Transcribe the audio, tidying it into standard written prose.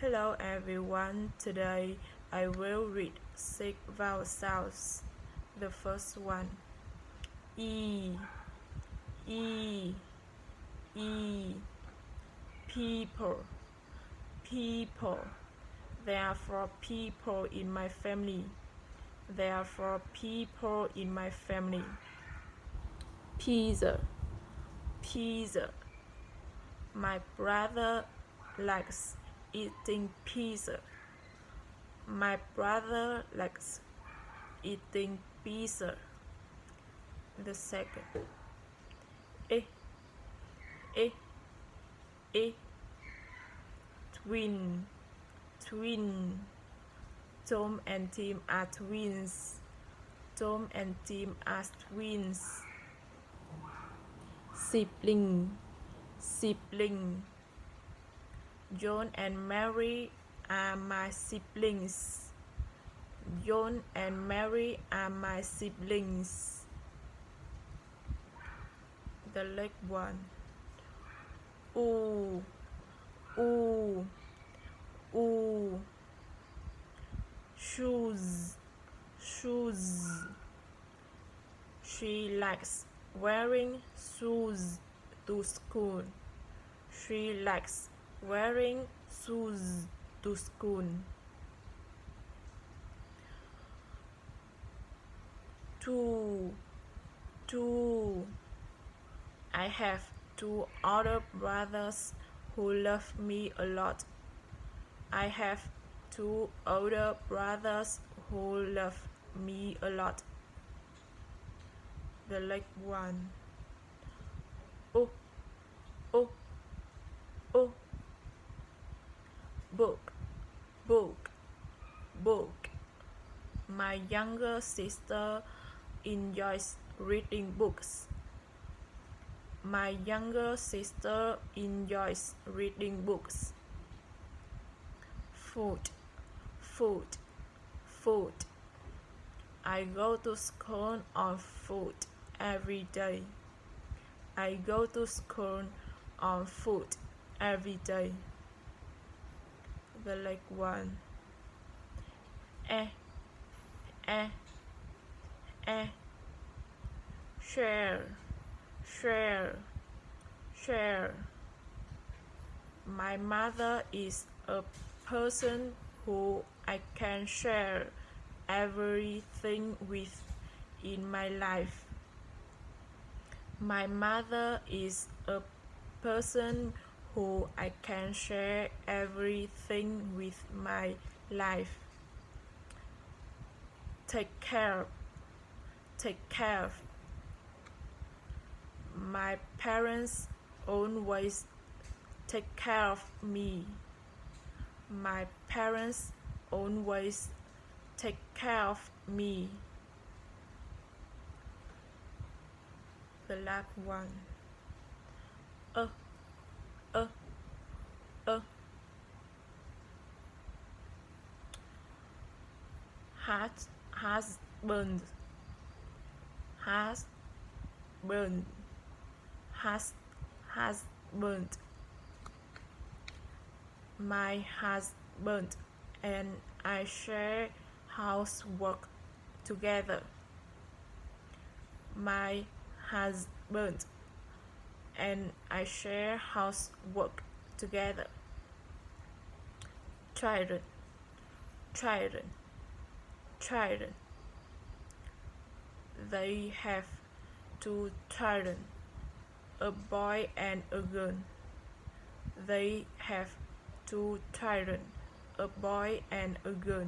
Hello everyone, today I will read 6 vowel sounds. The first one, E, E, E, people, people. There are 4 people in my family. There are 4 people in my family. Pizza, pizza. My brother likes eating pizza. My brother likes eating pizza. The second, twin, twin. Tom and Tim are twins. Tom and Tim are twins. Sibling, sibling. John and Mary are my siblings. John and Mary are my siblings. The next one, ooh, ooh, ooh. Shoes, shoes. She likes wearing shoes to school. She likes wearing shoes to school. Two. I have 2 older brothers who love me a lot. I have 2 older brothers who love me a lot. The next one, book, book. My younger sister enjoys reading books. My younger sister enjoys reading books. Food. I go to school on foot every day. I go to school on foot every day. The next one, share. My mother is a person who I can share everything with in my life. My mother is a person who I can share everything with my life. Take care. My parents always take care of me. My parents always take care of me. The last one, husband. My husband and I share housework together. My husband and I share housework together. Children. They have 2 children, a boy and a girl. They have 2 children, a boy and a girl.